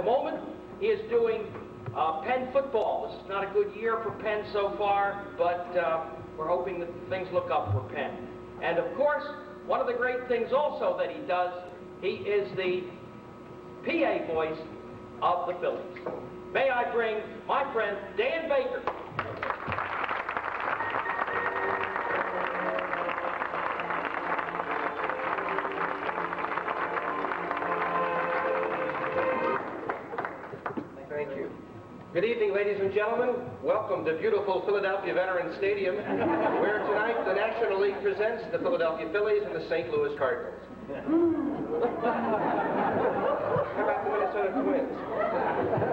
moment, he is doing Penn football. This is not a good year for Penn so far, but we're hoping that things look up for Penn. And of course, one of the great things also that he does, he is the PA voice of the Phillies. May I bring my friend Dan Baker. Thank you. Good evening, ladies and gentlemen. Welcome to beautiful Philadelphia Veterans Stadium, where tonight the National League presents the Philadelphia Phillies and the St. Louis Cardinals. How about the Minnesota Twins?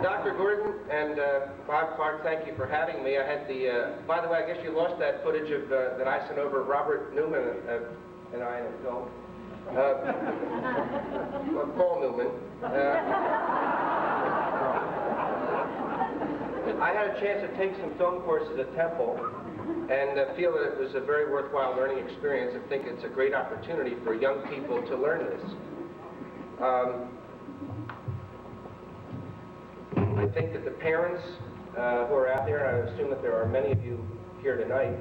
Dr. Gordon and Bob Clark, thank you for having me. I had the, by the way, I guess you lost that footage of that I sent over Robert Newman and I and Phil. Paul Newman. I had a chance to take some film courses at Temple and feel that it was a very worthwhile learning experience. I think it's a great opportunity for young people to learn this. I think that the parents who are out there, and I assume that there are many of you here tonight,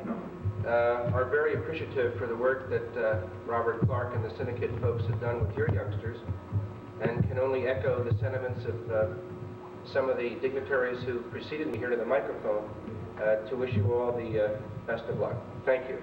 are very appreciative for the work that Robert Clark and the Cinekyd folks have done with your youngsters, and can only echo the sentiments of some of the dignitaries who preceded me here to the microphone to wish you all the best of luck. Thank you.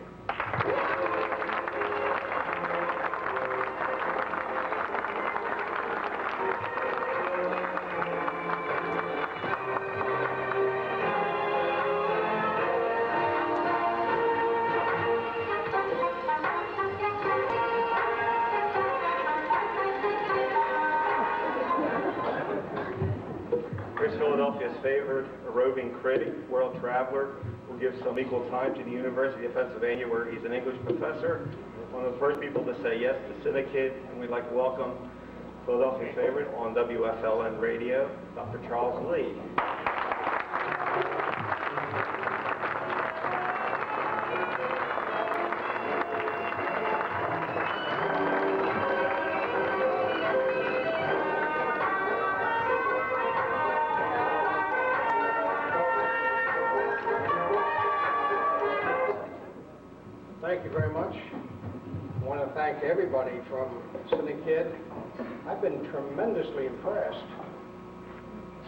Philadelphia's favorite, a roving critic, world traveler, will give some equal time to the University of Pennsylvania, where he's an English professor. One of the first people to say yes to Cinekyd, and we'd like to welcome Philadelphia favorite on WFLN radio, Dr. Charles Lee. Thank you very much. I want to thank everybody from Cinekyd. I've been tremendously impressed.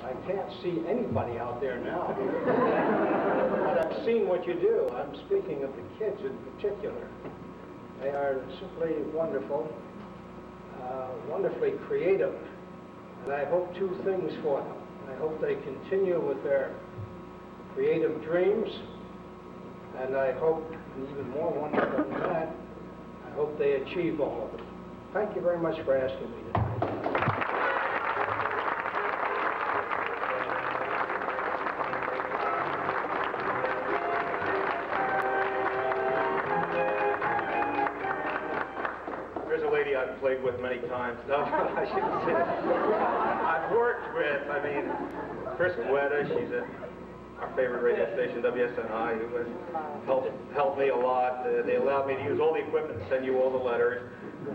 I can't see anybody out there now, but I've seen what you do. I'm speaking of the kids in particular. They are simply wonderful, wonderfly creative, and I hope two things for them. I hope they continue with their creative dreams, and I hope, and even more wonderful than that, I hope they achieve all of them. Thank you very much for asking me tonight. There's a lady I've played with many times. No, I shouldn't say that. I've worked with, Chris Guetta, she's our favorite radio station, WSNI, who has helped me a lot. They allowed me to use all the equipment and send you all the letters.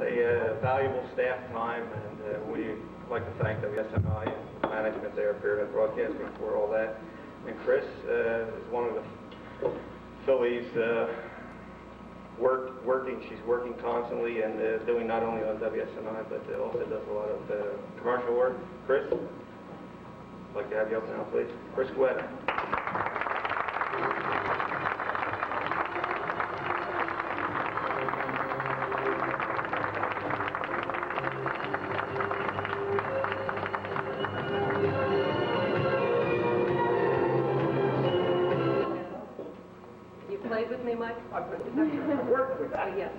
They valuable staff time, and we'd like to thank WSNI and management there, Pyramid Broadcasting, for all that. And Chris is one of the Phillies she's working constantly and doing not only on WSNI, but also does a lot of commercial work. Chris, I'd like to have you up now, please. Chris Guetta. Played with me, Mike? I've worked with that. Yes.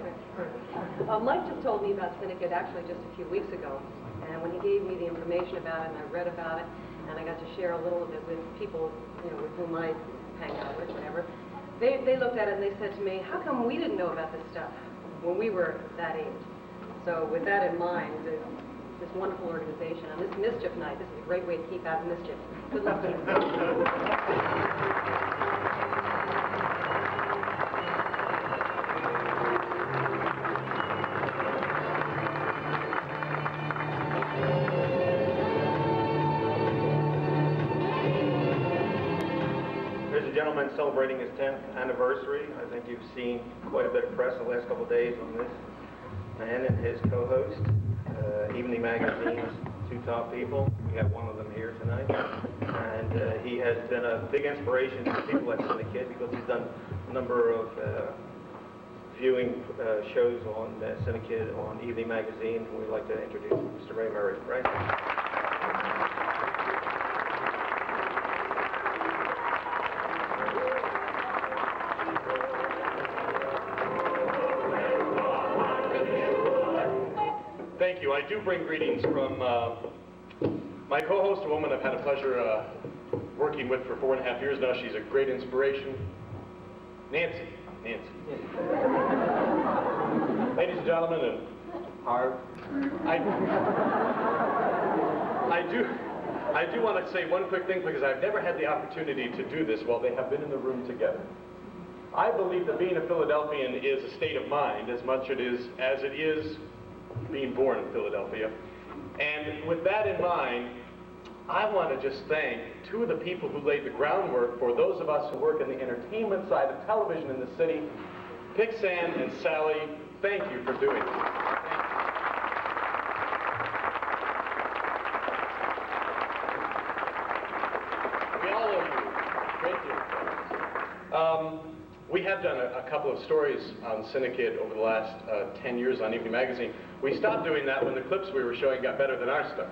Mike just told me about Cinekyd actually just a few weeks ago, and when he gave me the information about it, and I read about it, and I got to share a little of it with people, with whom I hang out with, whatever. They looked at it and they said to me, "How come we didn't know about this stuff when we were that age?" So with that in mind, this wonderful organization on this mischief night, this is a great way to keep out mischief. Good luck to you. a gentleman celebrating his 10th anniversary. I think you've seen quite a bit of press the last couple of days on this man and his co-host, Evening Magazine's two top people. We have one of them here tonight. And he has been a big inspiration to people at Cinekyd because he's done a number of viewing shows on Cinekyd on Evening Magazine. And we'd like to introduce Mr. Ray Murray. Ray? Thank you. I do bring greetings from my co-host, a woman I've had a pleasure working with for 4.5 years now. She's a great inspiration. Nancy. Ladies and gentlemen, and I do want to say one quick thing because I've never had the opportunity to do this while they have been in the room together. I believe that being a Philadelphian is a state of mind as much as it is being born in Philadelphia. And with that in mind, I want to just thank two of the people who laid the groundwork for those of us who work in the entertainment side of television in the city, Pixan and Sally. Thank you for doing it. We all owe you. Great deal. We have done a couple of stories on Cinekyd over the last 10 years on Evening Magazine. We stopped doing that when the clips we were showing got better than our stuff.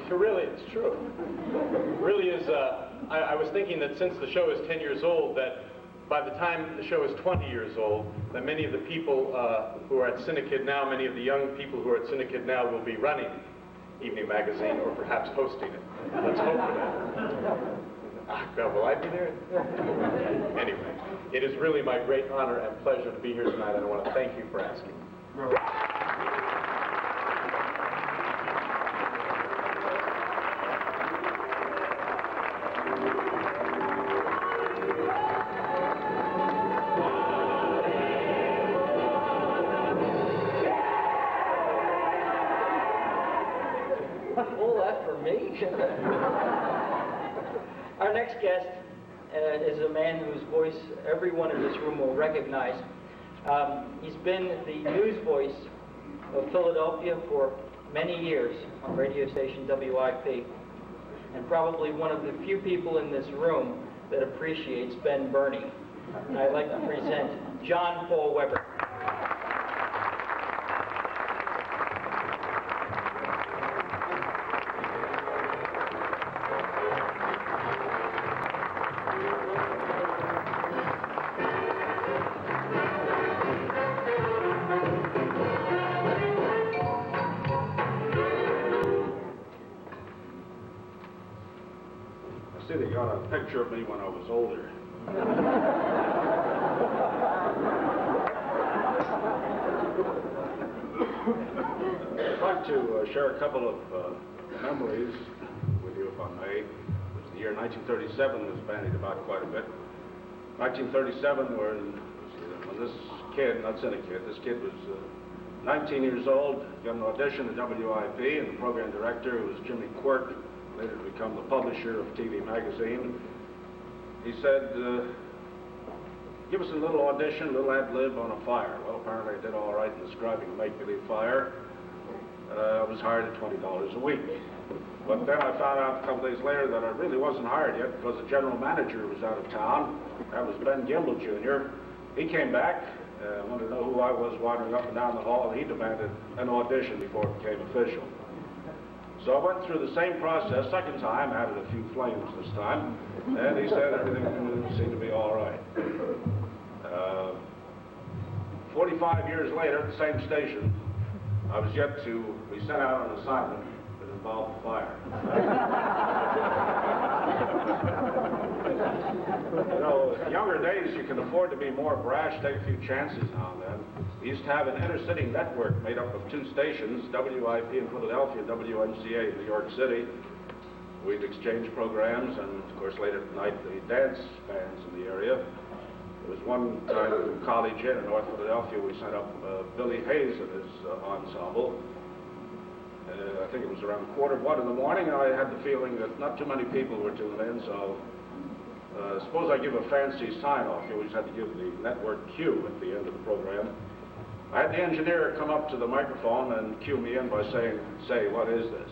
Really, it's true. Really is, I was thinking that since the show is 10 years old, that by the time the show is 20 years old, that many of the people who are at Cinekyd now, many of the young people who are at Cinekyd now will be running Evening Magazine or perhaps hosting it. Let's hope for that. God, will I be there? Anyway, it is really my great honor and pleasure to be here tonight, and I want to thank you for asking. All that for me? Our next guest is a man whose voice everyone in this room will recognize. He's been the news voice of Philadelphia for many years on radio station WIP, and probably one of the few people in this room that appreciates Ben Burney. And I'd like to present John Paul Weber. They got a picture of me when I was older. I'd like to share a couple of memories with you, if I may. The year 1937 was bandied about quite a bit. 1937, when this kid, not Cinekyd, this kid was 19 years old, got an audition at WIP, and the program director was Jimmy Quirk, later to become the publisher of TV Magazine. He said, give us a little audition, a little ad-lib on a fire. Well, apparently I did all right in describing a make-believe fire. I was hired at $20 a week. But then I found out a couple days later that I really wasn't hired yet because the general manager was out of town. That was Ben Gimble, Jr. He came back, wanted to know who I was wandering up and down the hall, and he demanded an audition before it became official. So I went through the same process, second time, added a few flames this time, and he said everything seemed to be all right. 45 years later, at the same station, I was yet to be sent out on an assignment that involved a fire. You know, in younger days, you can afford to be more brash, take a few chances now and then. We used to have an inner-city network made up of two stations, WIP in Philadelphia, WNCA in New York City. We'd exchange programs, and of course later tonight the dance bands in the area. There was one time from College Inn in North Philadelphia, we sent up Billy Hayes and his ensemble. I think it was around 1:15 in the morning, and I had the feeling that not too many people were tuning in, so suppose I give a fancy sign-off. You always had to give the network cue at the end of the program. I had the engineer come up to the microphone and cue me in by saying, "Say, what is this?"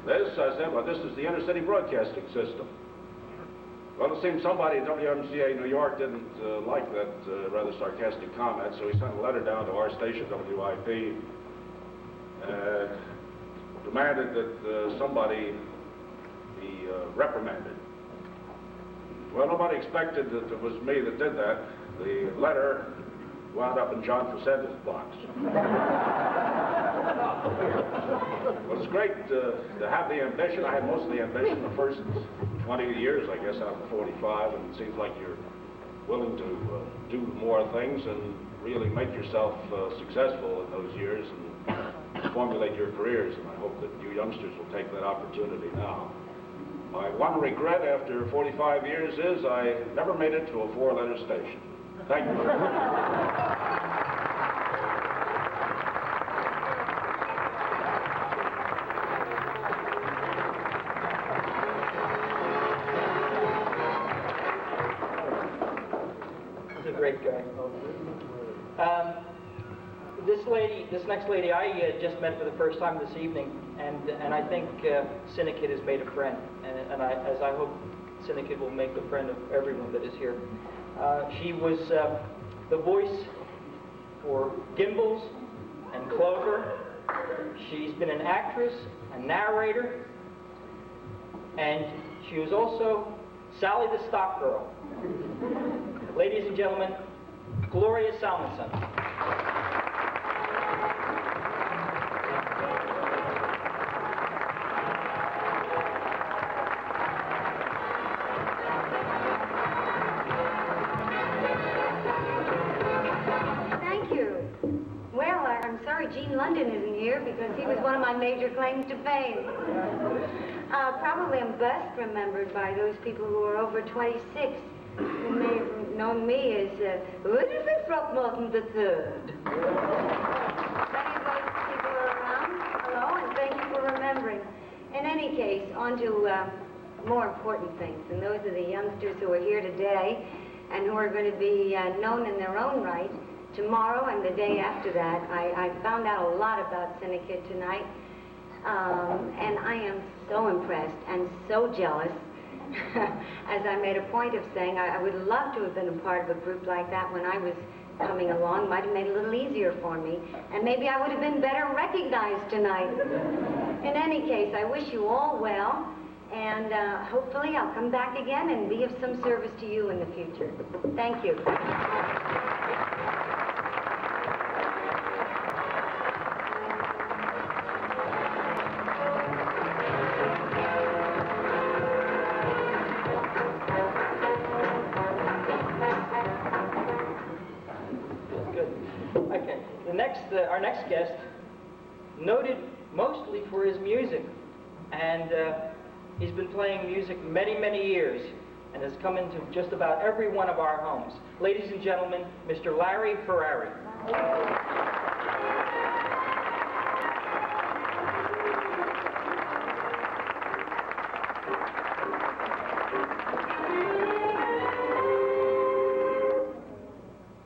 This, I said, "Well, this is the Intercity Broadcasting System." Well, it seems somebody at WMCA New York didn't like that rather sarcastic comment, so he sent a letter down to our station, WIP, demanded that somebody be reprimanded. Well, nobody expected that it was me that did that. The letter wound up in John Facetta's box. Well, it's great to have the ambition. I had most of the ambition the first 20 years, I guess, out of 45, and it seems like you're willing to do more things and really make yourself successful in those years and formulate your careers, and I hope that you youngsters will take that opportunity now. My one regret after 45 years is I never made it to a 4-letter station. Thank you very much. He's a great guy. This next lady, I just met for the first time this evening, and I think Cinekyd has made a friend, and I hope Cinekyd will make a friend of everyone that is here. She was the voice for Gimbals and Clover. She's been an actress, a narrator, and she was also Sally the Stock Girl. Ladies and gentlemen, Gloria Salmonson. London isn't here because he was one of my major claims to fame. Probably I'm best remembered by those people who are over 26, who may have known me as Elizabeth Throckmorton III. Many of those people are around. Hello, and thank you for remembering. In any case, on to more important things, and those are the youngsters who are here today and who are going to be known in their own right tomorrow and the day after that. I found out a lot about Cinekyd tonight, and I am so impressed and so jealous. As I made a point of saying, I would love to have been a part of a group like that when I was coming along. Might have made it a little easier for me, and maybe I would have been better recognized tonight. In any case, I wish you all well, and hopefully I'll come back again and be of some service to you in the future. Thank you. Our next guest, noted mostly for his music, and he's been playing music many, many years and has come into just about every one of our homes. Ladies and gentlemen, Mr. Larry Ferrari.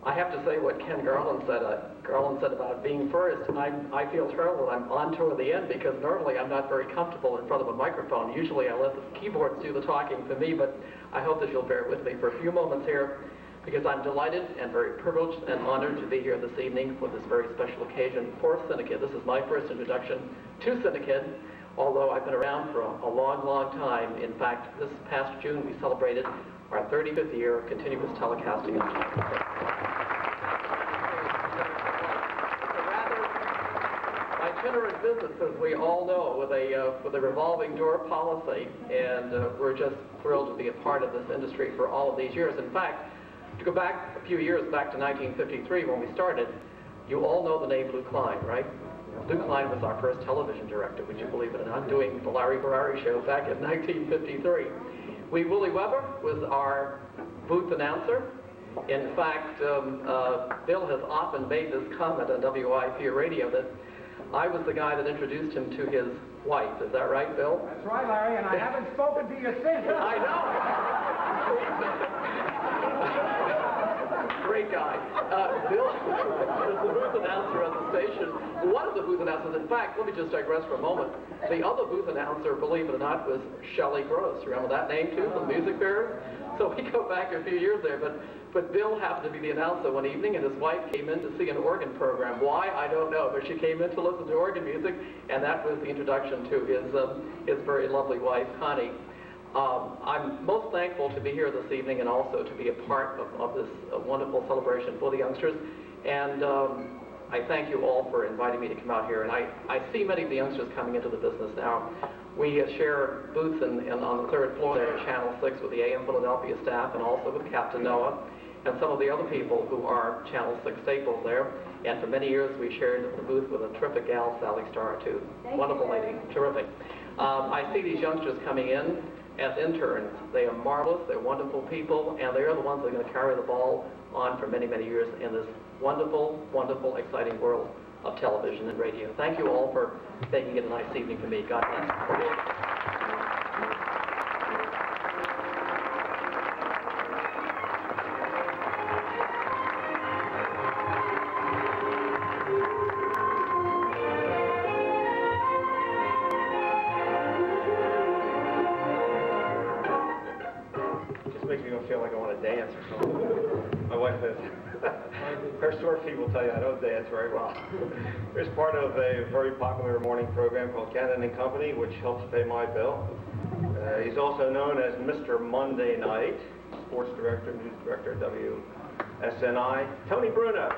I have to say what Ken Garland said. Garland said about being first, and I feel thrilled that I'm on toward the end because normally I'm not very comfortable in front of a microphone. Usually I let the keyboards do the talking for me, but I hope that you'll bear with me for a few moments here because I'm delighted and very privileged and honored to be here this evening for this very special occasion for Cinekyd. This is my first introduction to Cinekyd, although I've been around for a long, long time. In fact, this past June we celebrated our 35th year of continuous telecasting. Itinerant business, as we all know, with a revolving door policy, and we're just thrilled to be a part of this industry for all of these years. In fact, to go back a few years, back to 1953 when we started, you all know the name Lou Klein, right? Lou Klein was our first television director, would you believe it or not, doing the Larry Ferrari Show back in 1953. Wee Willie Weber was our booth announcer. In fact, Bill has often made this comment on WIP radio that I was the guy that introduced him to his wife. Is that right, Bill? That's right, Larry, and I haven't spoken to you since. I know. Great guy. Bill is the booth announcer at the station. One of the booth announcers, in fact, let me just digress for a moment. The other booth announcer, believe it or not, was Shelley Gross. Remember that name too, from Music Bears? So we go back a few years there, but Bill happened to be the announcer one evening, and his wife came in to see an organ program. Why, I don't know, but she came in to listen to organ music, and that was the introduction to his very lovely wife, Connie. I'm most thankful to be here this evening and also to be a part of this wonderful celebration for the youngsters. And I thank you all for inviting me to come out here. And I see many of the youngsters coming into the business now. We share booths on the third floor there at Channel 6 with the AM Philadelphia staff and also with Captain Noah and some of the other people who are Channel 6 staples there. And for many years we shared the booth with a terrific gal, Sally Starr, too. Wonderful lady, terrific. I see these youngsters coming in as interns. They are marvelous, they're wonderful people, and they are the ones that are going to carry the ball on for many, many years in this wonderful, wonderful, exciting world of television and radio. Thank you all for making it a nice evening for me. God bless. Feel like I want to dance or something. My wife says, her store people tell you I don't dance very well. There's part of a very popular morning program called Cannon and Company, which helps pay my bill. He's also known as Mr. Monday Night, sports director, news director, WSNI, Tony Bruno.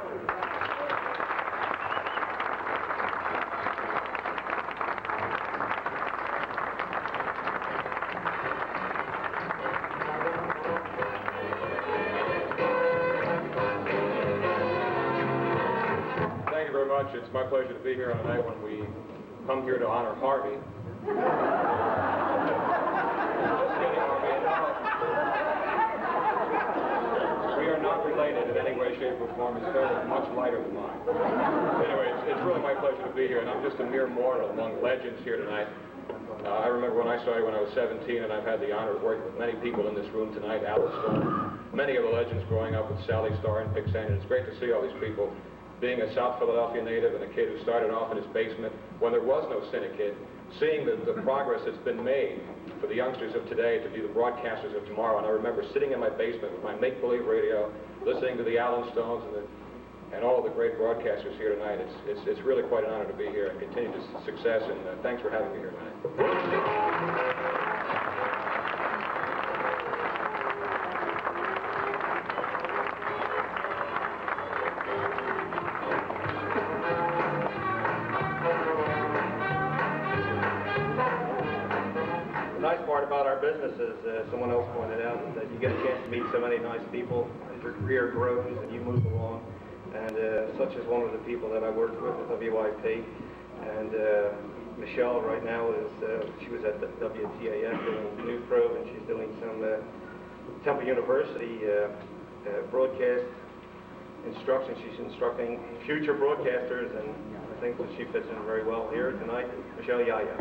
It's my pleasure to be here on a night when we come here to honor Harvey. Just kidding, Harvey. We are not related in any way, shape, or form. His hair is much lighter than mine. Anyway, it's really my pleasure to be here, and I'm just a mere mortal among legends here tonight. I remember when I started when I was 17, and I've had the honor of working with many people in this room tonight, Alice Stone, many of the legends growing up with Sally Starr and Pixane, and it's great to see all these people. Being a South Philadelphia native and a kid who started off in his basement when there was no Cinekyd, seeing the progress that's been made for the youngsters of today to be the broadcasters of tomorrow. And I remember sitting in my basement with my make-believe radio, listening to the Allen Stones and all of the great broadcasters here tonight. It's really quite an honor to be here and continue success, and thanks for having me here tonight. About our business, as someone else pointed out, is that you get a chance to meet so many nice people as your career grows and you move along. And such is one of the people that I worked with at WIP. And Michelle right now she was at the WTAF doing News Probe, and she's doing some Temple University broadcast instruction. She's instructing future broadcasters, and I think that she fits in very well here tonight. Michelle Yaya.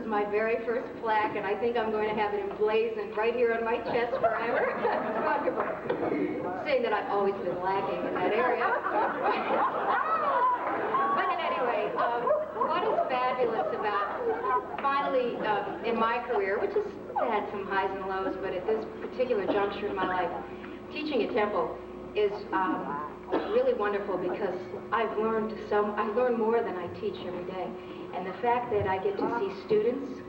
My very first plaque, and I think I'm going to have it emblazoned right here on my chest forever. It's wonderful. Saying that I've always been lacking in that area. But in any way, what is fabulous about finally in my career, which has had some highs and lows, but at this particular juncture in my life, teaching at Temple is really wonderful because I've learned more than I teach every day. And the fact that I get to see students,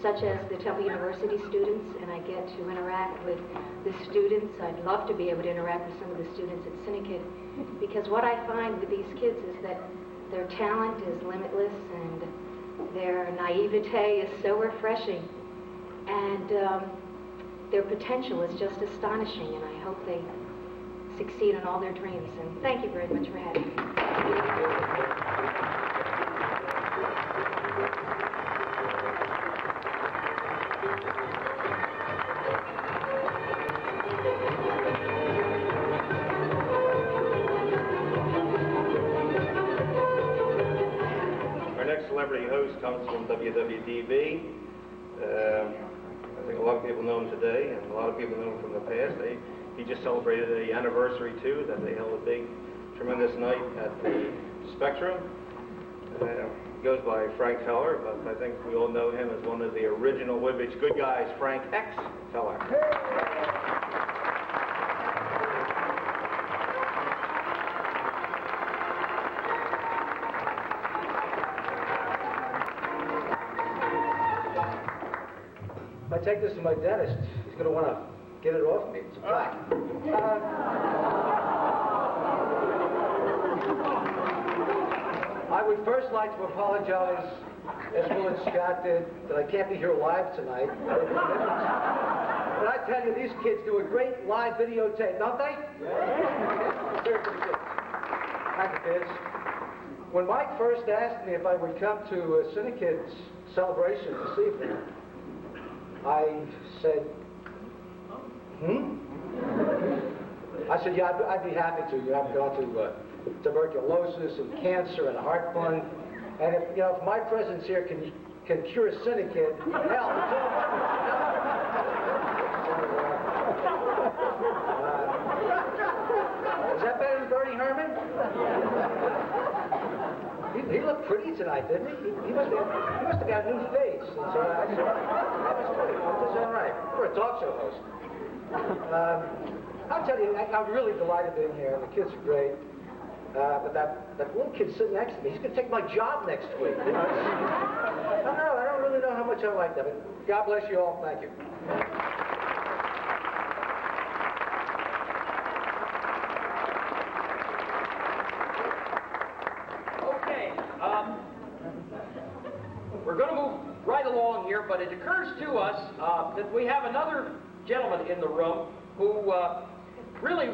such as the Temple University students, and I get to interact with the students. I'd love to be able to interact with some of the students at Cinekyd, because what I find with these kids is that their talent is limitless and their naivete is so refreshing, and their potential is just astonishing, and I hope they succeed in all their dreams. And thank you very much for having me. next celebrity host comes from WWDB. I think a lot of people know him today, and a lot of people know him from the past. He just celebrated an anniversary, too, that they held a big, tremendous night at the Spectrum. He goes by Frank Feller, but I think we all know him as one of the original Woodbridge good guys, Frank X. Feller. If I take this to my dentist, he's going to want to get it off me. It's a plaque. I would first like to apologize, as Will and Scott did, that I can't be here live tonight. But I tell you, these kids do a great live videotape, don't they? Yeah. Thank you, kids. When Mike first asked me if I would come to Cinekyd's celebration this evening, I said, I said, yeah, I'd be happy to. I've got to tuberculosis and cancer and heartburn. And if my presence here can cure Cinekyd, hell, is that better than Bernie Herman? He looked pretty tonight, didn't he? He must have got a new face. So I said, that's all right for a talk show host. I'll tell you, I'm really delighted being here. The kids are great. But that little kid sitting next to me, he's going to take my job next week. I don't really know how much I like that. But God bless you all. Thank you. Okay. We're going to move right along here, but it occurs to us that we have another gentleman in the room who really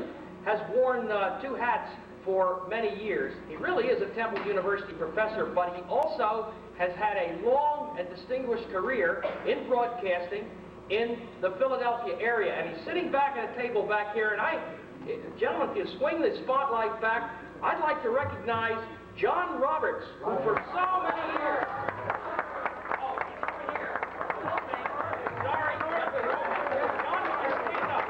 has worn two hats for many years. He really is a Temple University professor, but he also has had a long and distinguished career in broadcasting in the Philadelphia area. And he's sitting back at a table back here, and gentlemen, if you swing the spotlight back, I'd like to recognize John Roberts, who for so many years... Oh, he's over here. Okay. Sorry. John, stand up.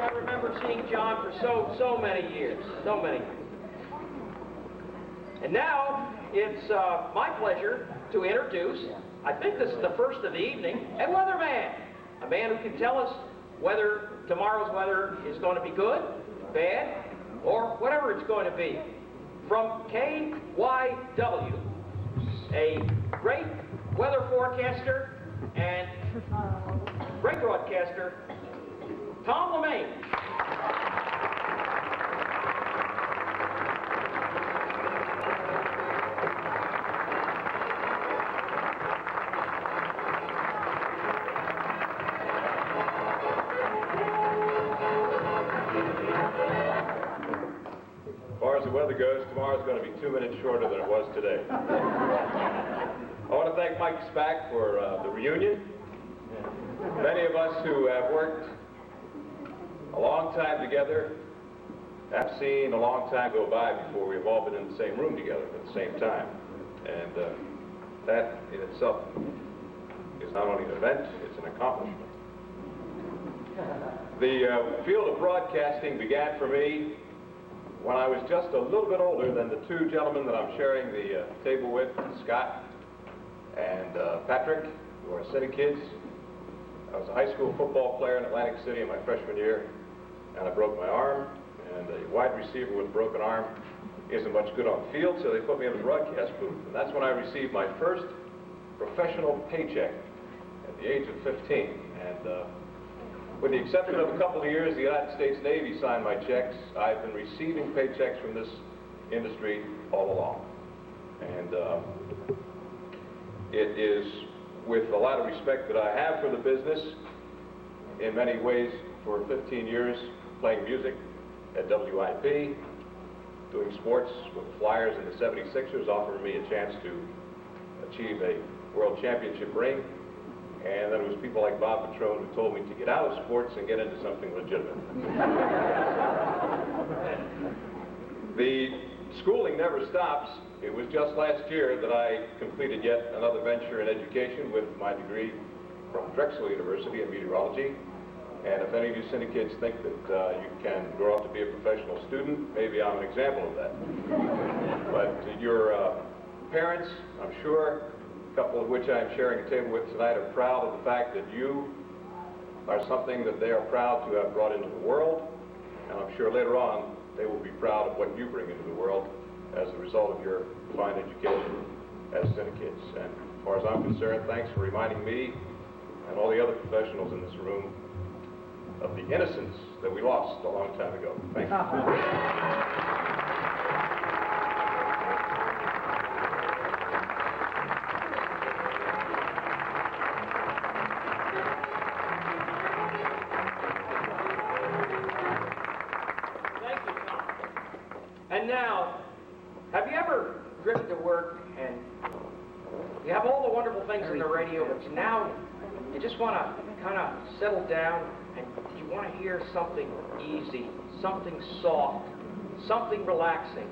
I remember seeing John for so many years, so many. And now it's my pleasure to introduce, I think this is the first of the evening, a weatherman, a man who can tell us whether tomorrow's weather is going to be good, bad, or whatever it's going to be. From KYW, a great weather forecaster and great broadcaster, Tom LeMaine. As far as the weather goes, tomorrow's going to be 2 minutes shorter than it was today. I want to thank Mike Spack for the reunion. Many of us who have worked a long time together have seen a long time go by before we've all been in the same room together at the same time. And that in itself is not only an event, it's an accomplishment. The field of broadcasting began for me when I was just a little bit older than the two gentlemen that I'm sharing the table with, Scott and Patrick, who are Cinekyds. I was a high school football player in Atlantic City in my freshman year, and I broke my arm, and a wide receiver with a broken arm isn't much good on the field, so they put me in the broadcast booth. And that's when I received my first professional paycheck at the age of 15. And with the exception of a couple of years, the United States Navy signed my checks. I've been receiving paychecks from this industry all along. And it is with a lot of respect that I have for the business, in many ways for 15 years playing music at WIP, doing sports with the Flyers and the 76ers, offering me a chance to achieve a world championship ring, and that it was people like Bob Petrone who told me to get out of sports and get into something legitimate. The schooling never stops. It was just last year that I completed yet another venture in education with my degree from Drexel University in meteorology. And if any of you Cinekids think that you can grow up to be a professional student, maybe I'm an example of that. But your parents, I'm sure, a couple of which I'm sharing a table with tonight, are proud of the fact that you are something that they are proud to have brought into the world. And I'm sure later on they will be proud of what you bring into the world as a result of your fine education as Cinekids. And as far as I'm concerned, thanks for reminding me and all the other professionals in this room of the innocence that we lost a long time ago. Thank you. And now, have you ever driven to work and you have all the wonderful things in the radio, but now you just want to kind of settle down and you want to hear something easy, something soft, something relaxing,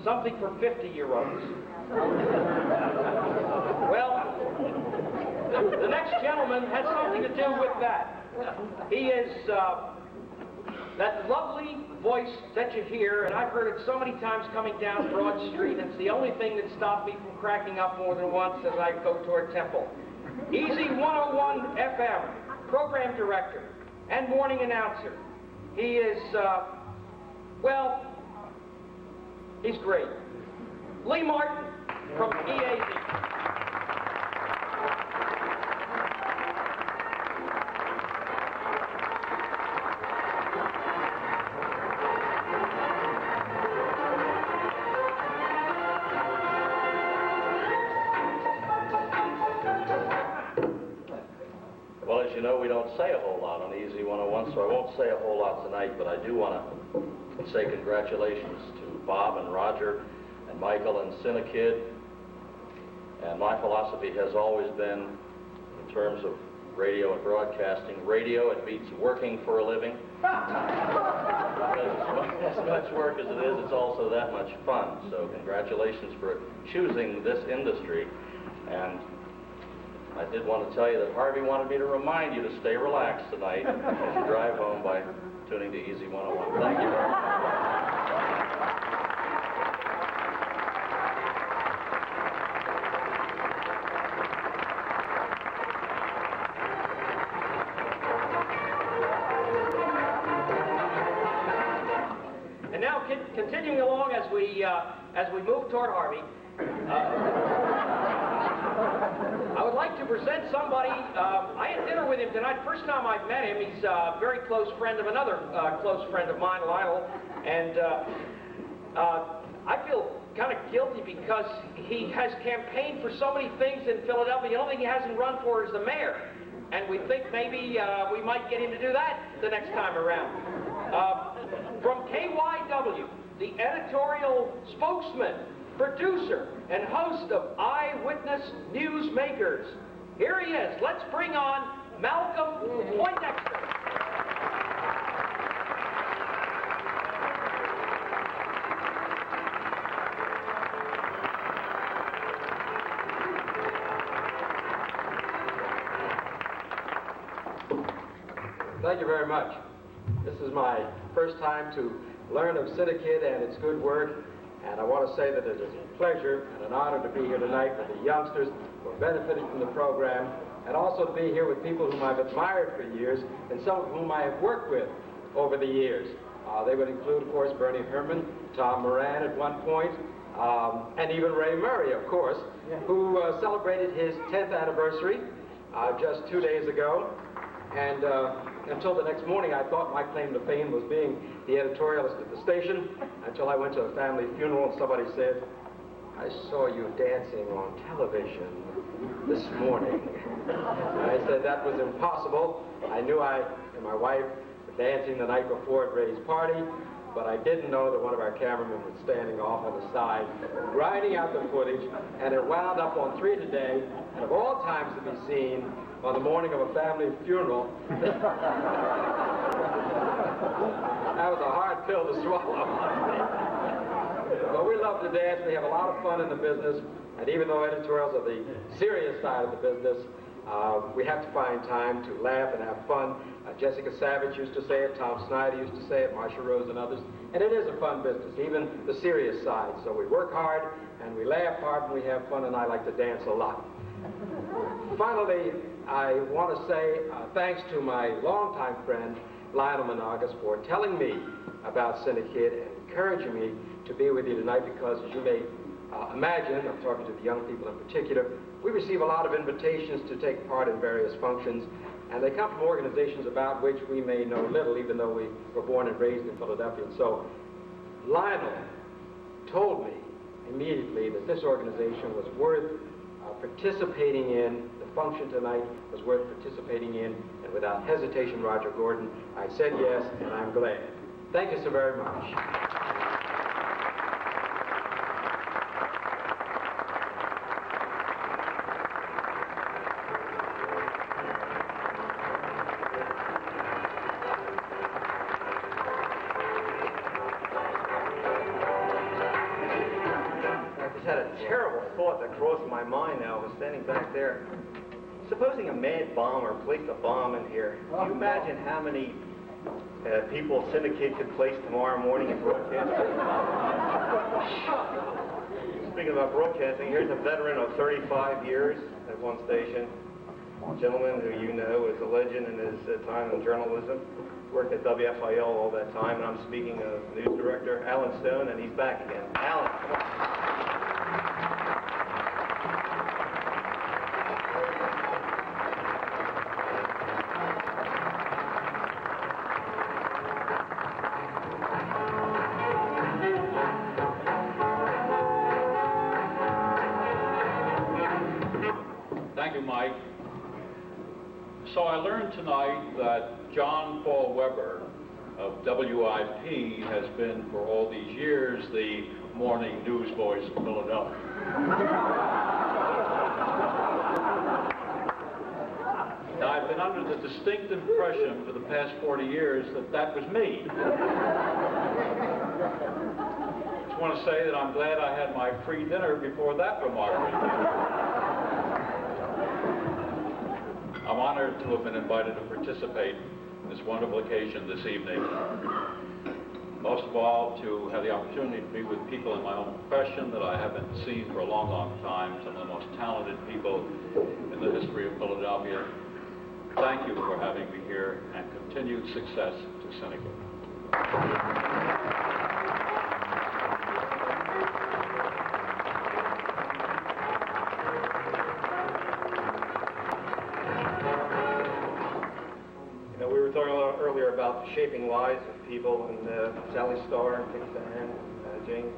something for 50-year-olds? Well, the next gentleman has something to do with that. He is that lovely voice that you hear, and I've heard it so many times coming down Broad Street, and it's the only thing that stopped me from cracking up more than once as I go toward Temple. Easy 101 FM, program director and morning announcer. He is, well, he's great. Lee Martin from EAZ. You know, we don't say a whole lot on Easy 101, so I won't say a whole lot tonight, but I do want to say congratulations to Bob and Roger and Michael and Cinekyd. And my philosophy has always been, in terms of radio and broadcasting, radio, it beats working for a living. As much work as it is, it's also that much fun. So congratulations for choosing this industry. And I did want to tell you that Harvey wanted me to remind you to stay relaxed tonight as you drive home by tuning to Easy 101. Thank you very much. And now, continuing along as we move toward Harvey, I would like to present somebody. I had dinner with him tonight. First time I've met him. He's a very close friend of another close friend of mine, Lionel. And I feel kind of guilty because he has campaigned for so many things in Philadelphia. The only thing he hasn't run for is the mayor. And we think maybe we might get him to do that the next time around. From KYW, the editorial spokesman, producer, and host of Eyewitness Newsmakers. Here he is. Let's bring on Malcolm Poindexter. Thank you very much. This is my first time to learn of Cinekyd and its good work. And I want to say that it is a pleasure and an honor to be here tonight with the youngsters who are benefiting from the program, and also to be here with people whom I've admired for years and some of whom I have worked with over the years. They would include, of course, Bernie Herman, Tom Moran at one point, and even Ray Murray, of course, who celebrated his 10th anniversary just 2 days ago. And until the next morning, I thought my claim to fame was being the editorialist at the station, until I went to a family funeral and somebody said, "I saw you dancing on television this morning." And I said that was impossible. I knew I and my wife were dancing the night before at Ray's party, but I didn't know that one of our cameramen was standing off on the side, grinding out the footage, and it wound up on 3 today, and of all times to be seen, on the morning of a family funeral. That was a hard pill to swallow. But we love to dance. We have a lot of fun in the business. And even though editorials are the serious side of the business, we have to find time to laugh and have fun. Jessica Savage used to say it, Tom Snyder used to say it, Marcia Rose and others. And it is a fun business, even the serious side. So we work hard, and we laugh hard, and we have fun, and I like to dance a lot. Finally, I want to say thanks to my longtime friend, Lionel Monagas, for telling me about Cinekyd and encouraging me to be with you tonight, because as you may imagine, I'm talking to the young people in particular, we receive a lot of invitations to take part in various functions, and they come from organizations about which we may know little, even though we were born and raised in Philadelphia. And so Lionel told me immediately that this organization was worth participating in. The function tonight was worth participating in, and without hesitation, Roger Gordon, I said yes, and I'm glad. Thank you so very much. My mind now, I was standing back there. Supposing a mad bomber placed a bomb in here, can you imagine how many people Cinekyd could place tomorrow morning in broadcasting? Speaking about broadcasting, here's a veteran of 35 years at one station. A gentleman who you know is a legend in his time in journalism. Worked at WFIL all that time, and I'm speaking of news director Alan Stone, and he's back again. Alan, come on. Thank you, Mike. So I learned tonight that John Paul Weber of WIP has been for all these years the morning news voice of Philadelphia. Now, I've been under the distinct impression for the past 40 years that that was me. I just want to say that I'm glad I had my free dinner before that remark was made. I'm honored to have been invited to participate in this wonderful occasion this evening. Most of all, to have the opportunity to be with people in my own profession that I haven't seen for a long, long time, some of the most talented people in the history of Philadelphia. Thank you for having me here, and continued success to Cinekyd. Earlier about shaping lives of people, and Sally Starr and Dick Van, Jane.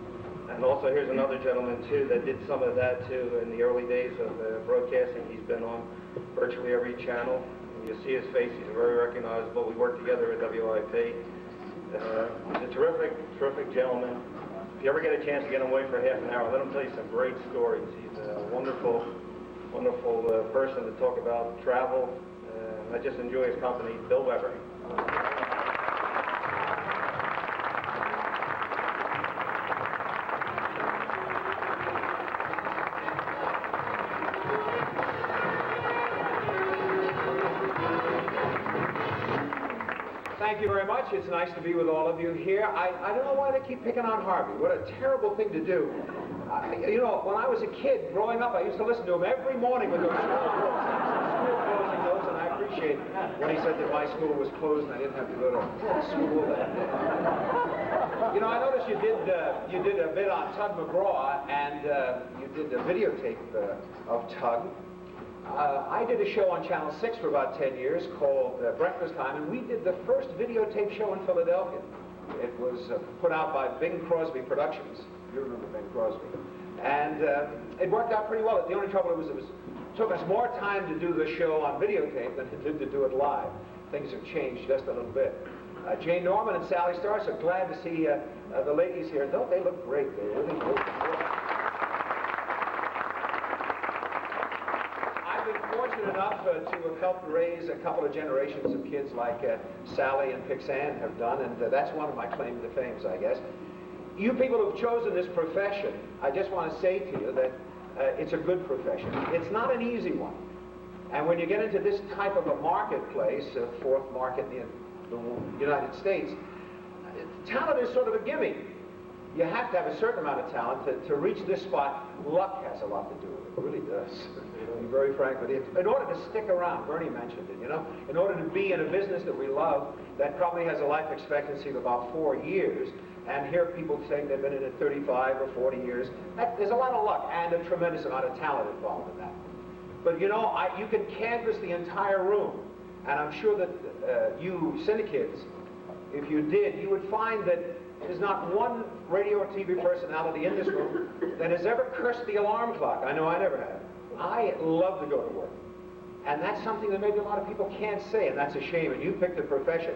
And also here's another gentleman too that did some of that too in the early days of broadcasting. He's been on virtually every channel. You see his face, he's very recognizable. We worked together at WIP. He's a terrific, terrific gentleman. If you ever get a chance to get him away for half an hour, let him tell you some great stories. He's a wonderful, wonderful person to talk about travel. I just enjoy his company. Bill Weber. Thank you very much. It's nice to be with all of you here. I don't know why they keep picking on Harvey. What a terrible thing to do. You know, when I was a kid growing up, I used to listen to him every morning with those school closing notes, and I appreciate when he said that my school was closed and I didn't have to go to school. You know, I noticed you did a bit on Tug McGraw, and you did a videotape of Tug. I did a show on Channel 6 for about 10 years called Breakfast Time, and we did the first videotape show in Philadelphia. It was put out by Bing Crosby Productions. You remember Bing Crosby. And it worked out pretty well. The only trouble was it took us more time to do the show on videotape than it did to do it live. Things have changed just a little bit. Jane Norman and Sally Starr, so glad to see the ladies here. Don't they look great? They really look great. fortunate enough to have helped raise a couple of generations of kids like Sally and Pixanne have done, and that's one of my claim to fame, I guess. You people who've chosen this profession, I just want to say to you that it's a good profession. It's not an easy one. And when you get into this type of a marketplace, a fourth market in the United States, talent is sort of a gimme. You have to have a certain amount of talent to reach this spot. Luck has a lot to do with it. It really does. To be very frank with you. In order to stick around, Bernie mentioned it, you know, in order to be in a business that we love, that probably has a life expectancy of about 4 years, and hear people saying they've been in it 35 or 40 years, there's a lot of luck and a tremendous amount of talent involved in that. But you know, you can canvass the entire room, and I'm sure that you Cinekyds, if you did, you would find that there's not one radio or TV personality in this room that has ever cursed the alarm clock. I know I never have. I love to go to work. And that's something that maybe a lot of people can't say, and that's a shame. And you picked a profession,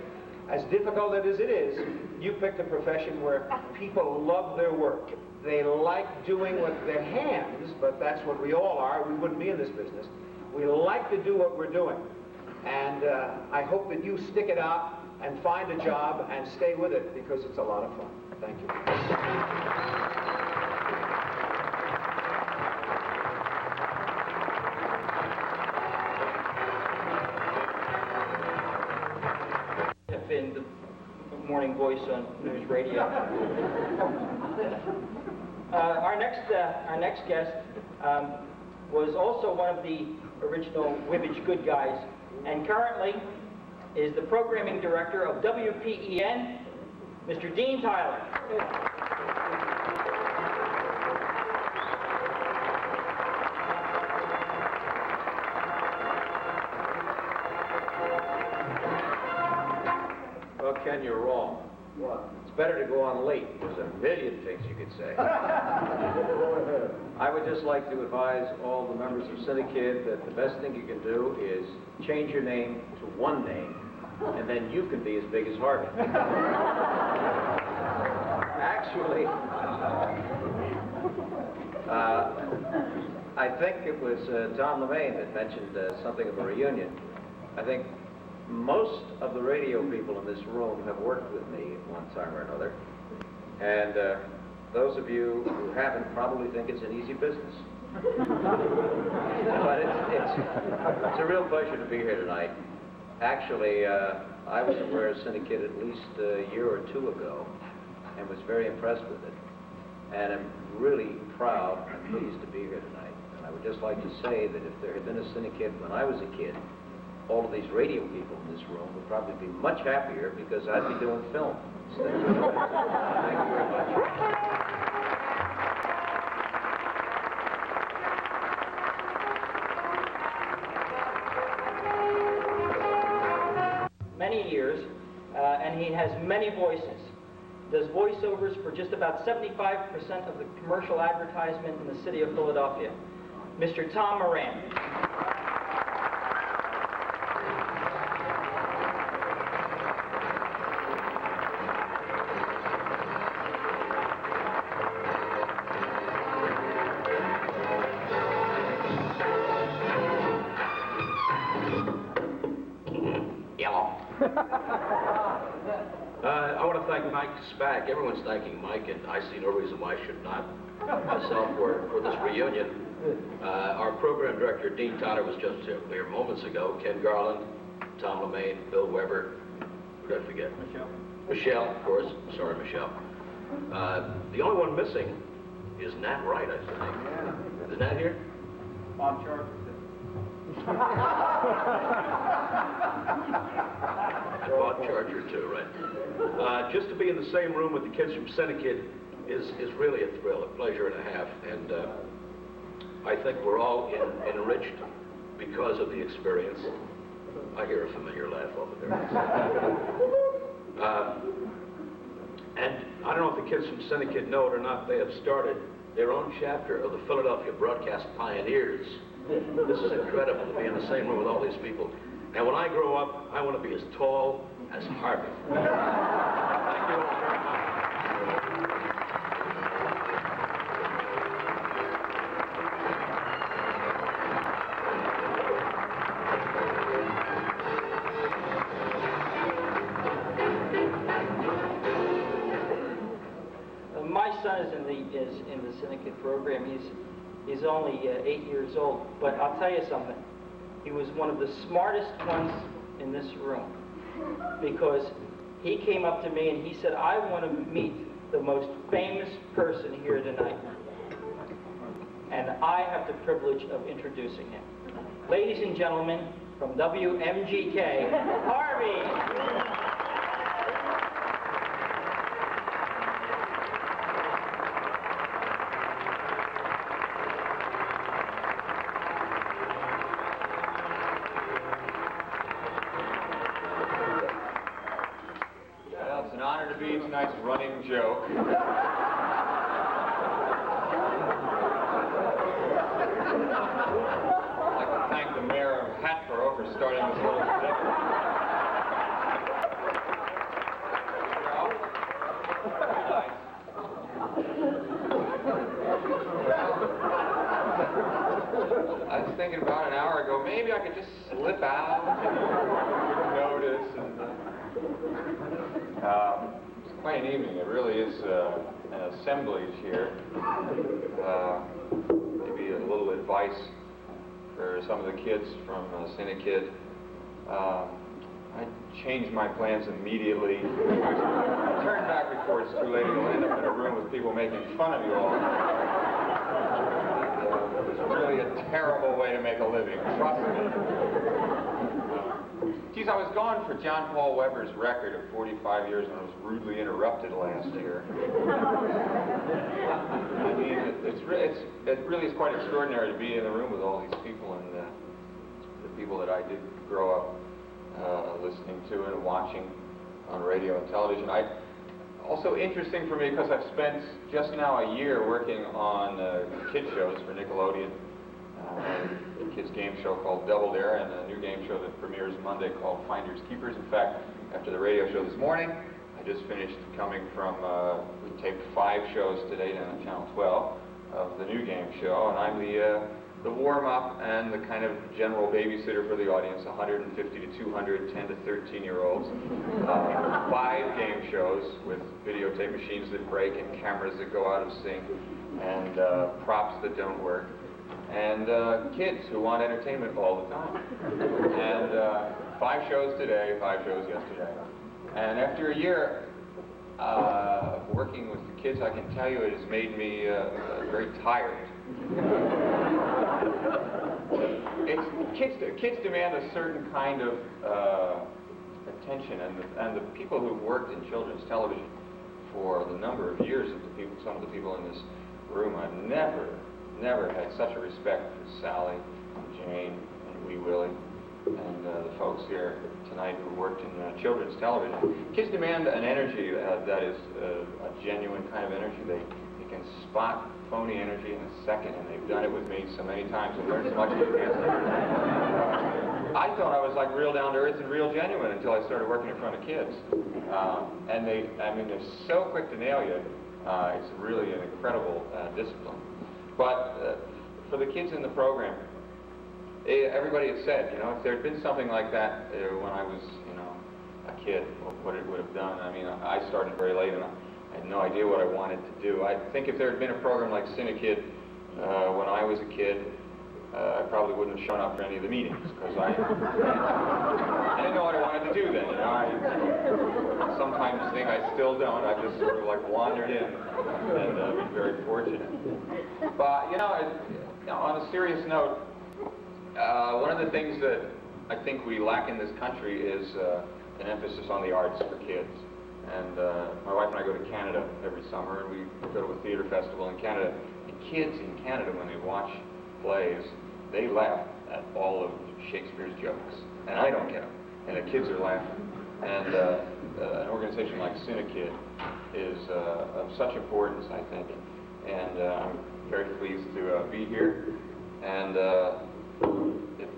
as difficult as it is, you picked a profession where people love their work. They like doing with their hands, but that's what we all are. We wouldn't be in this business. We like to do what we're doing. And I hope that you stick it out and find a job and stay with it, because it's a lot of fun. Thank you. Have been the morning voice on news radio. Our next guest was also one of the original Wibbage good guys, and currently is the programming director of WPEN, Mr. Dean Tyler. Well, Ken, you're wrong. What? It's better to go on late. There's a million things you could say. I would just like to advise all the members of Cinekyd that the best thing you can do is change your name to one name, and then you can be as big as Harvey. Actually, I think it was Tom LeMaine that mentioned something of a reunion. I think most of the radio people in this room have worked with me at one time or another, and those of you who haven't probably think it's an easy business. But it's a real pleasure to be here tonight. Actually, I was aware of Cinekyd at least a year or two ago and was very impressed with it. And I'm really proud and pleased to be here tonight. And I would just like to say that if there had been a Cinekyd when I was a kid, all of these radio people in this room would probably be much happier, because I'd be doing film instead. Thank you very much. Many years, and he has many voices. Does voiceovers for just about 75% of the commercial advertisement in the city of Philadelphia. Mr. Tom Moran. I want to thank Mike Spack. Everyone's thanking Mike, and I see no reason why I should not myself for this reunion. Our program director, Dean Tyler, was just here moments ago. Ken Garland, Tom LeMaine, Bill Weber. Who did I forget? Michelle, of course. Sorry, Michelle. The only one missing is Nat Wright, I think. Yeah. Is Nat here? Bob Charger. And Bob Charger, too, right? Just to be in the same room with the kids from Cinekyd is really a thrill, a pleasure and a half. And I think we're all enriched because of the experience. I hear a familiar laugh over there. And I don't know if the kids from Cinekyd know it or not, they have started their own chapter of the Philadelphia Broadcast Pioneers. This is incredible to be in the same room with all these people. And when I grow up, I want to be as tall as Harvey. Thank you all very much. son is in the Cinekyd program. He's only 8 years old, but I'll tell you something. He was one of the smartest ones in this room, because he came up to me and he said, "I want to meet the most famous person here tonight." And I have the privilege of introducing him. Ladies and gentlemen, from WMGK, Harvey. Well, it's an honor to be tonight's running joke. I'd like to thank the mayor of Hatboro for starting this whole thing. I was thinking about an hour ago, maybe I could just slip out and notice. It's quite an evening. It really is an assemblage here. Maybe a little advice for some of the kids from Cinekyd. I changed my plans immediately. Turn back before it's too late. You'll end up in a room with people making fun of you all. It's really a terrible way to make a living, trust me. Geez, I was gone for John Paul Weber's record of 45 years and I was rudely interrupted last year. I mean, it really is quite extraordinary to be in the room with all these people and the people that I did grow up listening to and watching on radio and television. Also interesting for me because I've spent just now a year working on kid shows for Nickelodeon. A kids game show called Double Dare and a new game show that premieres Monday called Finders Keepers. In fact, after the radio show this morning, I just finished coming from, we taped 5 shows today down on Channel 12 of the new game show, and I'm the warm-up and the kind of general babysitter for the audience, 150 to 200, 10 to 13-year-olds. 5 game shows with videotape machines that break and cameras that go out of sync and props that don't work. And kids who want entertainment all the time. And 5 shows today, 5 shows yesterday. And after a year of working with the kids, I can tell you it has made me very tired. Kids demand a certain kind of attention, and the people who've worked in children's television for the number of years, some of the people in this room, I've never had such a respect for Sally, and Jane, and Wee Willie, and the folks here tonight who worked in children's television. Kids demand an energy that is a genuine kind of energy. They can spot phony energy in a second, and they've done it with me so many times and learned as much as you can. I thought I was like real down to earth and real genuine until I started working in front of kids. And they're so quick to nail you. It's really an incredible discipline. But for the kids in the program, everybody has said, if there had been something like that when I was, a kid, what it would have done. I mean, I started very late and I had no idea what I wanted to do. I think if there had been a program like Cinekyd when I was a kid, I probably wouldn't have shown up for any of the meetings because I didn't know what I wanted to do then. I sometimes think I still don't. I just sort of like wandered in and been very fortunate. But on a serious note, one of the things that I think we lack in this country is an emphasis on the arts for kids. And my wife and I go to Canada every summer, and we go to a theater festival in Canada. And kids in Canada, when they watch plays, they laugh at all of Shakespeare's jokes. And I don't get them. And the kids are laughing. And an organization like Cinekyd is of such importance, I think. And I'm very pleased to be here. And if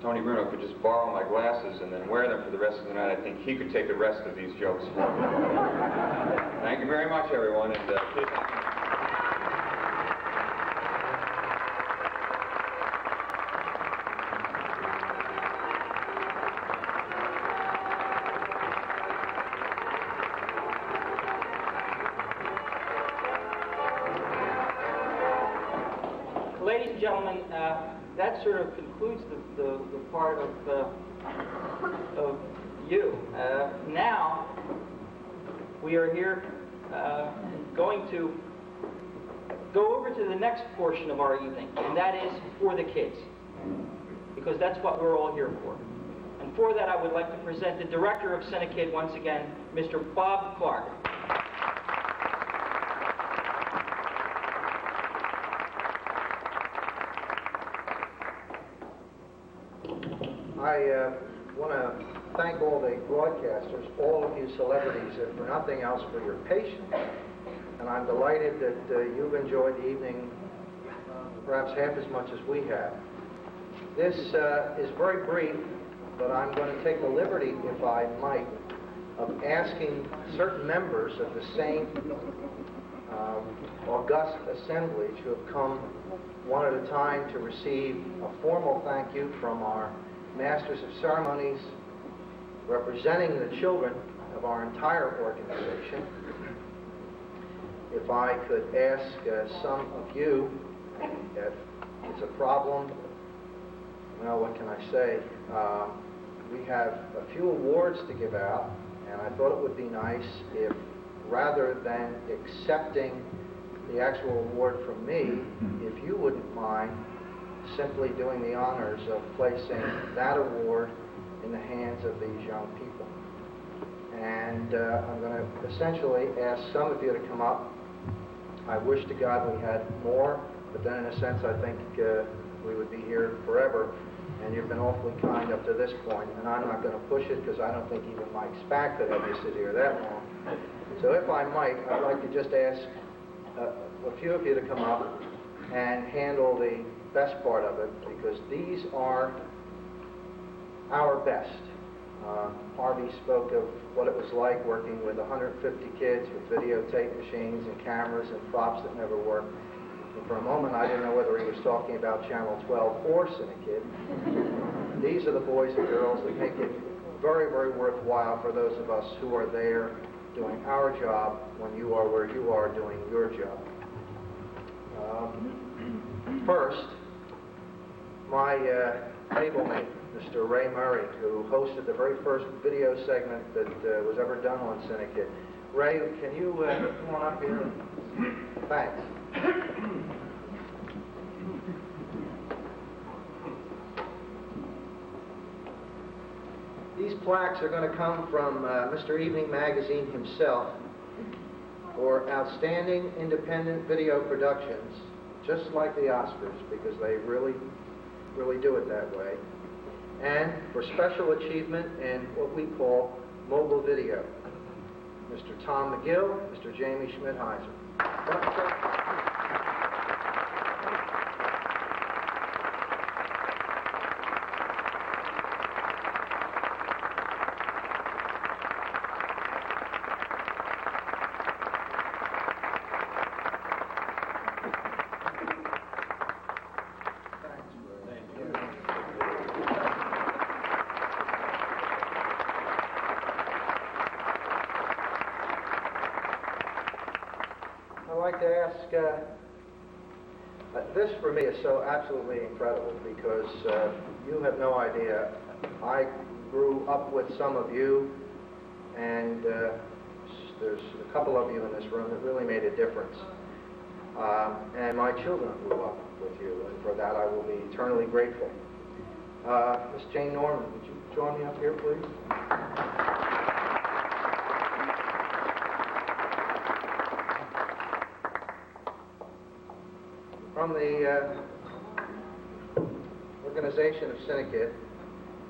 Tony Bruno could just borrow my glasses and then wear them for the rest of the night, I think he could take the rest of these jokes for me. Thank you very much, everyone. And please thank you. ladies and gentlemen, that sort of concludes the part of you. Now, we are here going to go over to the next portion of our evening, and that is for the kids, because that's what we're all here for. And for that, I would like to present the director of Cinekyd once again, Mr. Bob Clark. I want to thank all the broadcasters, all of you celebrities, and for nothing else, for your patience. And I'm delighted that you've enjoyed the evening perhaps half as much as we have. This is very brief, but I'm going to take the liberty, if I might, of asking certain members of the same august assemblage who have come one at a time to receive a formal thank you from our Masters of Ceremonies representing the children of our entire organization. If I could ask some of you, if it's a problem, well, what can I say? We have a few awards to give out, and I thought it would be nice if, rather than accepting the actual award from me, if you wouldn't mind simply doing the honors of placing that award in the hands of these young people. And I'm going to essentially ask some of you to come up. I wish to God we had more, but then in a sense I think we would be here forever, and you've been awfully kind up to this point, and I'm not going to push it because I don't think even Mike Spack could have you sit here that long. So if I might, I'd like to just ask a few of you to come up and handle the best part of it, because these are our best. Harvey spoke of what it was like working with 150 kids with videotape machines and cameras and props that never work. And for a moment, I didn't know whether he was talking about Channel 12 or Cinekyd. These are the boys and girls that make it very, very worthwhile for those of us who are there doing our job when you are where you are doing your job. First, my stablemate, Mr. Ray Murray, who hosted the very first video segment that was ever done on Cinekyd. Ray, can you come on up here? Thanks. These plaques are going to come from Mr. Evening Magazine himself for outstanding independent video productions, just like the Oscars, because they really do it that way, and for special achievement in what we call mobile video. Mr. Tom McGill, Mr. Jamie Schmidheiser. I'd like to ask, this for me is so absolutely incredible because you have no idea. I grew up with some of you, and there's a couple of you in this room that really made a difference. And my children grew up with you, and for that I will be eternally grateful. Miss Jane Norman, would you join me up here, please? From the organization of Cinekyd,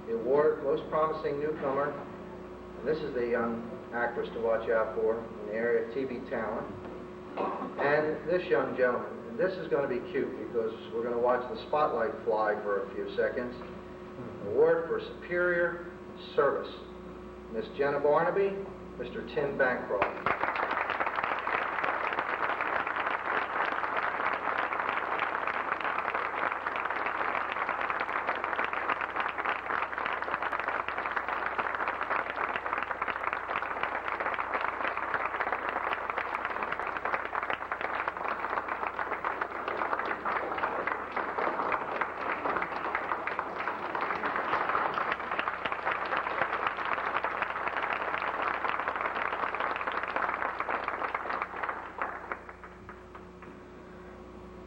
the award Most Promising Newcomer, and this is the young actress to watch out for in the area of TV talent, and this young gentleman. And this is going to be cute because we're going to watch the spotlight fly for a few seconds. Award for Superior Service, Miss Jenna Barnaby, Mr. Tim Bancroft.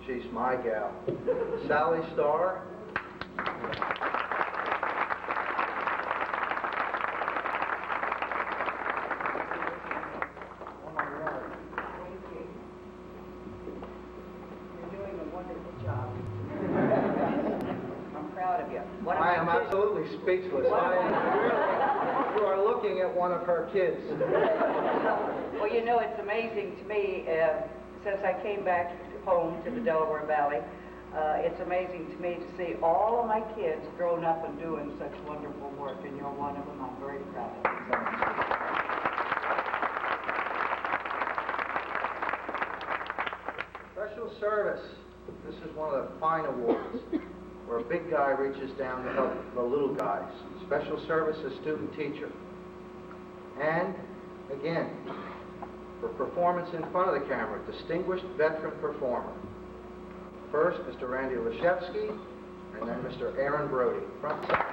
She's my gal. Sally Starr. I am absolutely speechless. You are looking at one of her kids. Well, you know, it's amazing to me, since I came back home to the Delaware Valley, it's amazing to me to see all of my kids grown up and doing such wonderful work, and you're one of them. I'm very proud of you. Special service. This is one of the fine awards where a big guy reaches down to help the little guys. Special service is student teacher. And, again, for performance in front of the camera, distinguished veteran performer. First, Mr. Randy Leshevsky, and then Mr. Aaron Brody. Front side.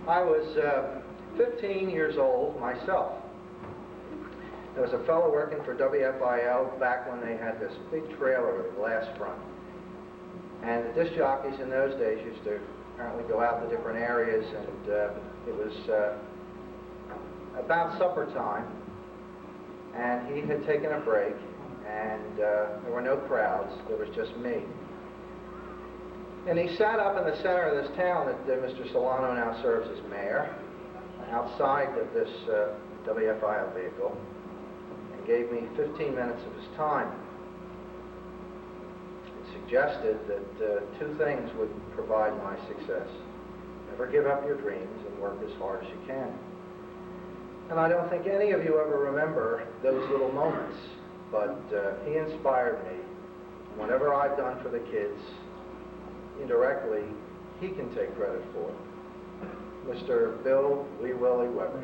I was 15 years old myself. There was a fellow working for WFIL back when they had this big trailer with a glass front. And the disc jockeys in those days used to apparently go out to different areas, and it was about supper time, and he had taken a break, and there were no crowds, there was just me. And he sat up in the center of this town that Mr. Solano now serves as mayor, outside of this WFIL vehicle, and gave me 15 minutes of his time. He suggested that two things would provide my success. Never give up your dreams and work as hard as you can. And I don't think any of you ever remember those little moments, but he inspired me. And whatever I've done for the kids, indirectly, he can take credit for it. Mr. Bill Wee Willie Weber.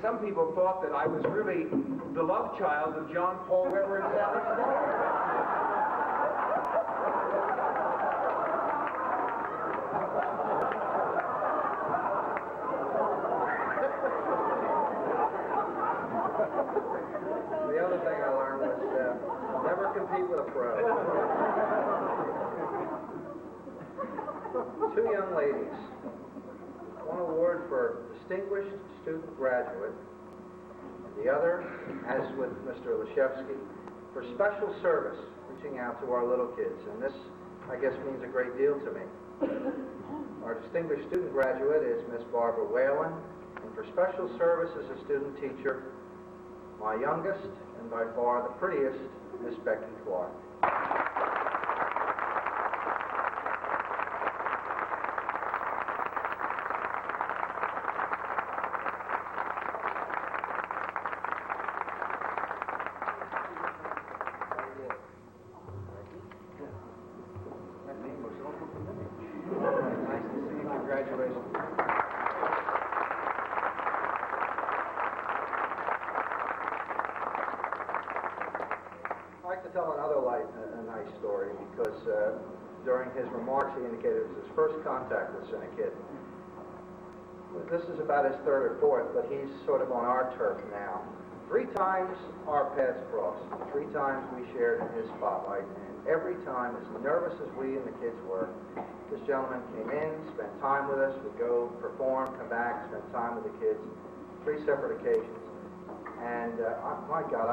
Some people thought that I was really the love child of John Paul Weber and Sally Starr. The other thing I learned was never compete with a pro. Two young ladies. One award for Distinguished Student Graduate, and the other, as with Mr. Leshevsky, for special service, reaching out to our little kids. And this, I guess, means a great deal to me. Our Distinguished Student Graduate is Miss Barbara Whalen, and for special service as a student teacher, my youngest, and by far the prettiest, Miss Becky Clark. Nice story, because during his remarks he indicated it was his first contact with Cinekyd. This is about his third or fourth, but he's sort of on our turf now. 3 times our paths crossed. 3 times we shared in his spotlight, and every time, as nervous as we and the kids were, this gentleman came in, spent time with us, would go perform, come back, spend time with the kids. 3 separate occasions. And my God,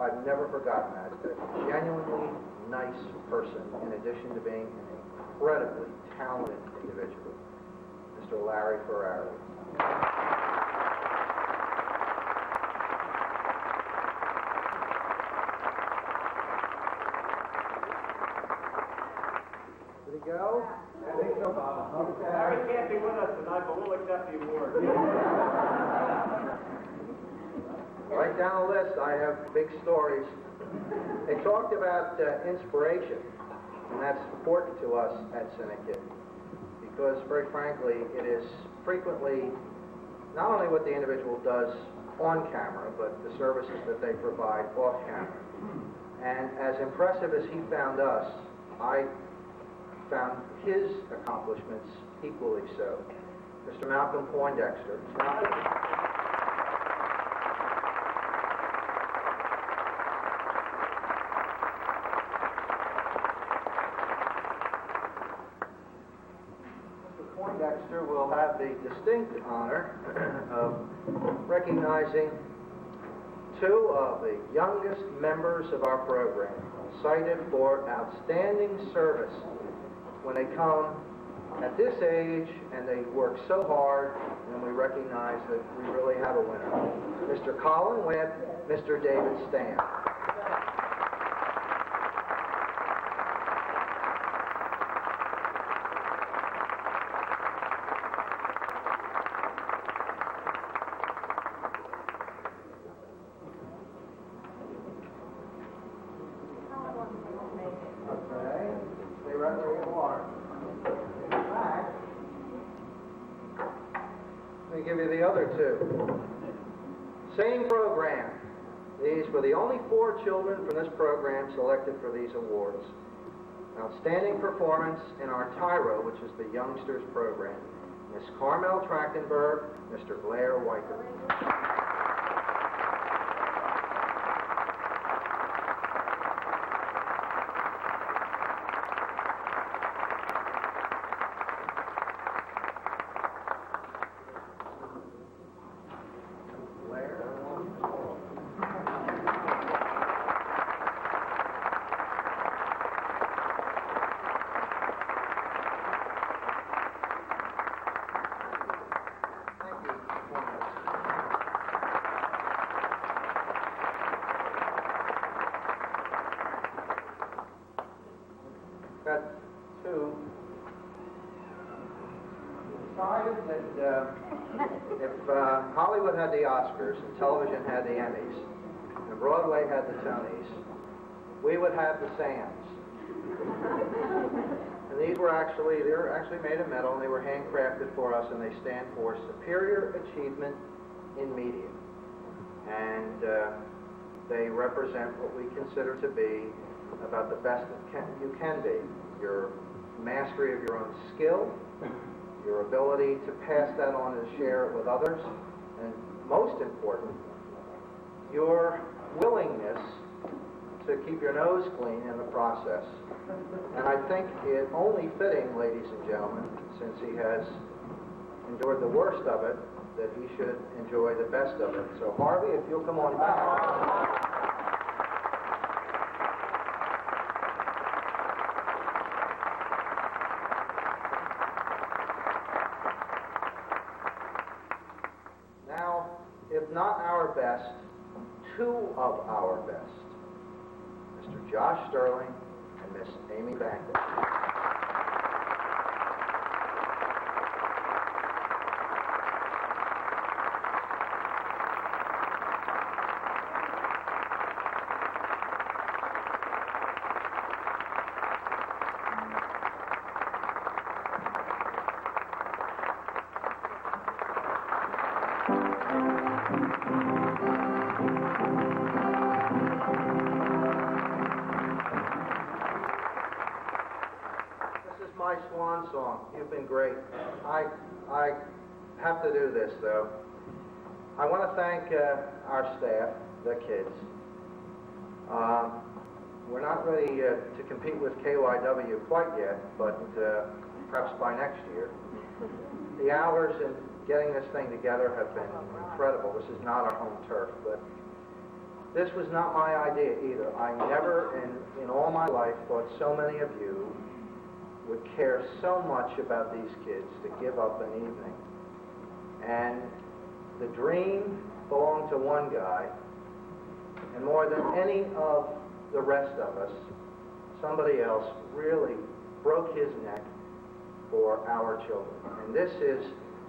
I've never forgotten that. A genuinely nice person, in addition to being an incredibly talented individual, Mr. Larry Ferrari. Did he go? I think so, Bob. Larry can't be with us tonight, but we'll accept the award. Right down the list, I have big stories. They talked about inspiration, and that's important to us at Cinekyd, because very frankly, it is frequently not only what the individual does on camera, but the services that they provide off camera. And as impressive as he found us, I found his accomplishments equally so. Mr. Malcolm Poindexter. Mr. Poindexter will have the distinct honor of recognizing 2 of the youngest members of our program, cited for outstanding service when they come at this age and they work so hard, and we recognize that we really have a winner. Mr. Colin Webb, Mr. David Stamp. Okay, stay right where you are. Back. Let me give you the other 2. Same program. These were the only 4 children from this program selected for these awards. Outstanding performance in our Tyro, which is the youngsters program. Miss Carmel Trachtenberg, Mr. Blair Weicker. Got 2. Decided that if Hollywood had the Oscars and television had the Emmys and Broadway had the Tonys, we would have the Sams. And they're actually made of metal, and they were handcrafted for us, and they stand for Superior Achievement in Media. And they represent what we consider to be about the best that you can be. Your mastery of your own skill, your ability to pass that on and share it with others, and most important, your willingness to keep your nose clean in the process. And I think it only fitting, ladies and gentlemen, since he has endured the worst of it, that he should enjoy the best of it. So Harvey, if you'll come on back. Now, if not our best, 2 of our best. Mr. Josh Sterling and Miss Amy Banquet. My swan song. You've been great. I have to do this, though. I want to thank our staff, the kids. We're not ready to compete with KYW quite yet, but perhaps by next year. The hours in getting this thing together have been incredible. This is not our home turf, but this was not my idea either. I never in all my life thought so many of you would care so much about these kids to give up an evening. And the dream belonged to one guy, and more than any of the rest of us, somebody else really broke his neck for our children. And this is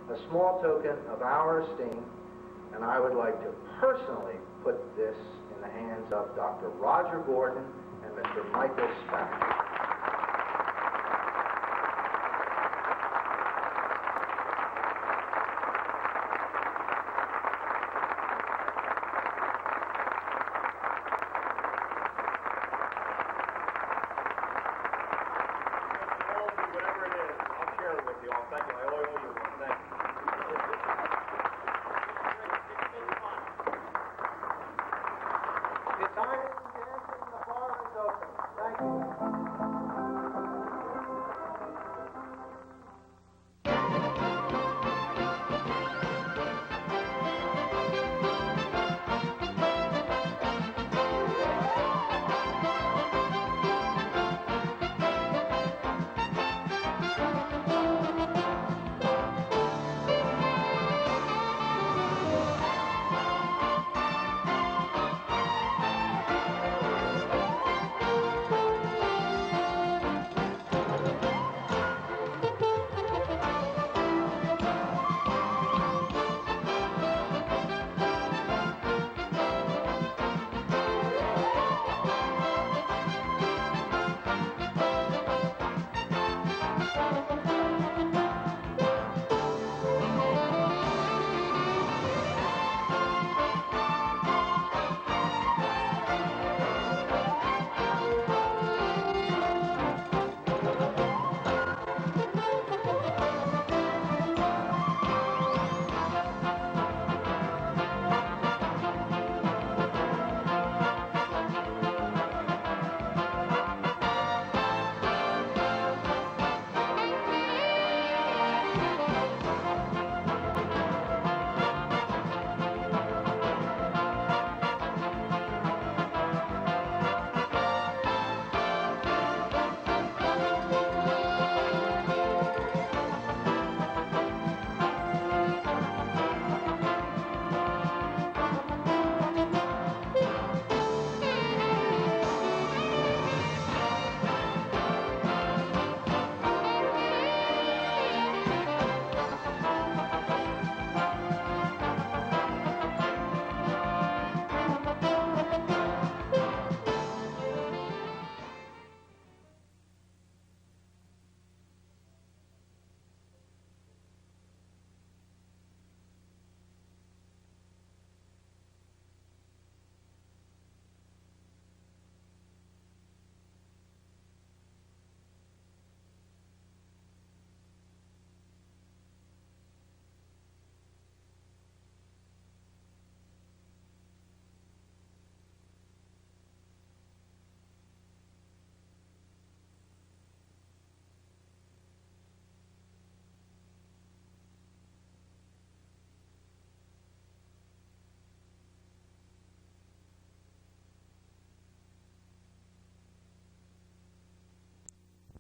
a small token of our esteem, and I would like to personally put this in the hands of Dr. Roger Gordon and Mr. Michael Spack.